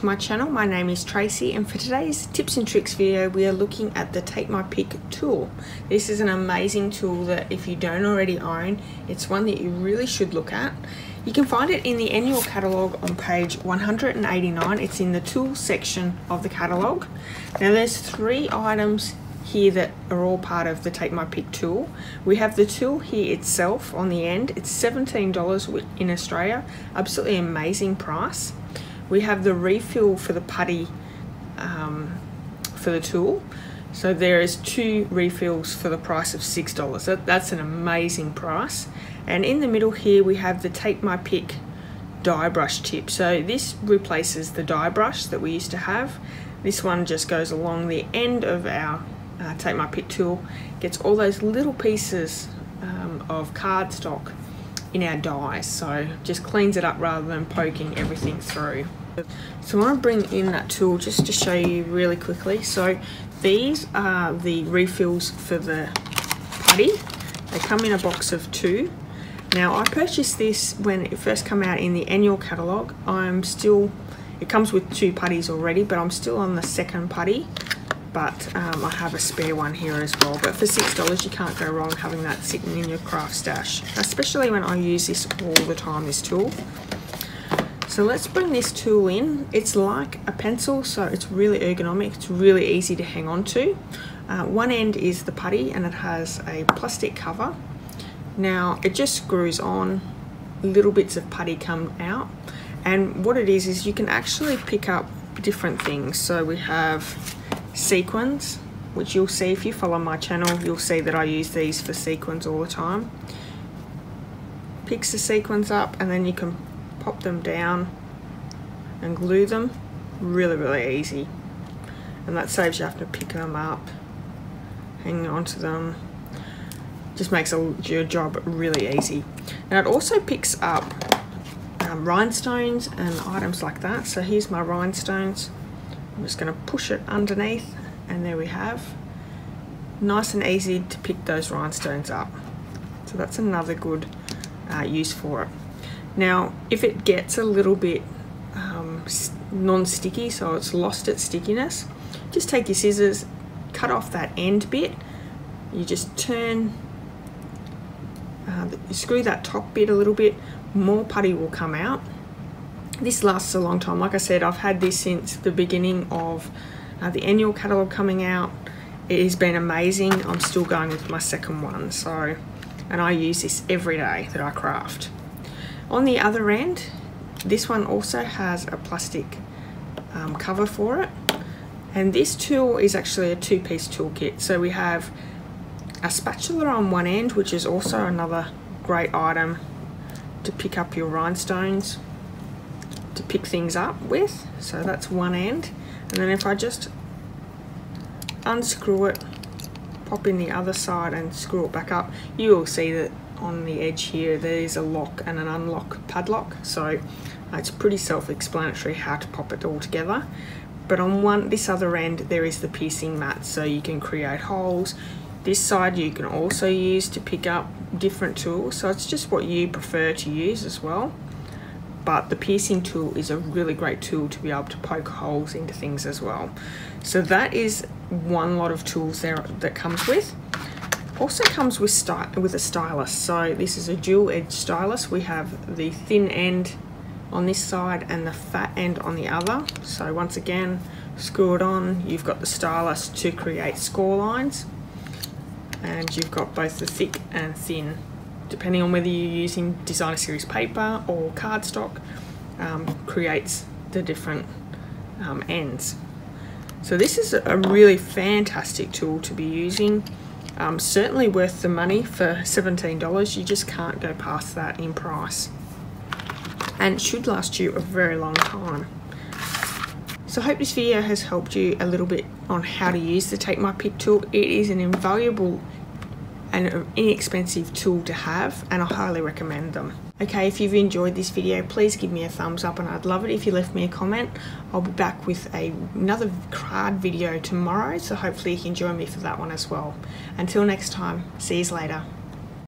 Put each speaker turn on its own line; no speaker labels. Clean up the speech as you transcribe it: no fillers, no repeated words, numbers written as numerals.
to my channel. My name is Tracy, and for today's tips and tricks video we are looking at the Take My Pick tool. This is an amazing tool that if you don't already own, it's one that you really should look at. You can find it in the annual catalogue on page 189. It's in the tools section of the catalogue. Now there's 3 items here that are all part of the Take My Pick tool. We have the tool here itself on the end. It's $17 in Australia, absolutely amazing price. We have the refill for the putty for the tool. So there is 2 refills for the price of $6. That's an amazing price. And in the middle here we have the Take My Pick dye brush tip. So this replaces the dye brush that we used to have. This one just goes along the end of our Take My Pick tool, gets all those little pieces of cardstock in our dies, so just cleans it up rather than poking everything through. So I want to bring in that tool just to show you really quickly. So these are the refills for the putty. They come in a box of 2. Now I purchased this when it first came out in the annual catalogue. It comes with 2 putties already, but I'm still on the 2nd putty. But I have a spare one here as well. But for $6 you can't go wrong having that sitting in your craft stash, especially when I use this all the time, this tool. So let's bring this tool in. It's like a pencil, so it's really ergonomic. It's really easy to hang on to. One end is the putty and it has a plastic cover. Now it just screws on, little bits of putty come out, and what it is you can actually pick up different things. So we have sequins, which you'll see if you follow my channel, you'll see that I use these for sequins all the time. Picks the sequins up and then you can pop them down and glue them. Really easy, and that saves you having to pick them up, hanging on to them. Just makes your job really easy. Now it also picks up rhinestones and items like that. So here's my rhinestones. I'm just going to push it underneath, and there we have. Nice and easy to pick those rhinestones up. So that's another good use for it. Now if it gets a little bit non-sticky, so it's lost its stickiness, just take your scissors, cut off that end bit. You just turn, you screw that top bit a little bit, more putty will come out. This lasts a long time. Like I said, I've had this since the beginning of the annual catalogue coming out. It has been amazing. I'm still going with my 2nd one, and I use this every day that I craft. On the other end, this one also has a plastic cover for it, and this tool is actually a 2-piece toolkit. So we have a spatula on one end, which is also another great item to pick up your rhinestones, to pick things up with. So that's one end, and then if I just unscrew it, pop in the other side and screw it back up, you will see that on the edge here there is a lock and an unlock padlock. So it's pretty self-explanatory how to pop it all together. But on this other end there is the piercing mat, so you can create holes. This side you can also use to pick up different tools, so it's just what you prefer to use as well. But the piercing tool is a really great tool to be able to poke holes into things as well. So that is one lot of tools there that comes with. Also comes with a stylus. So this is a dual edge stylus. We have the thin end on this side and the fat end on the other. So once again, screw it on, you've got the stylus to create score lines, and you've got both the thick and thin, depending on whether you're using designer series paper or cardstock, creates the different ends. So this is a really fantastic tool to be using. Certainly worth the money for $17. You just can't go past that in price, and it should last you a very long time. So I hope this video has helped you a little bit on how to use the Take My Pick tool. It is an invaluable and an inexpensive tool to have, and I highly recommend them. Okay, if you've enjoyed this video, please give me a thumbs up, and I'd love it if you left me a comment. I'll be back with another card video tomorrow, so hopefully you can join me for that one as well. Until next time, see you later.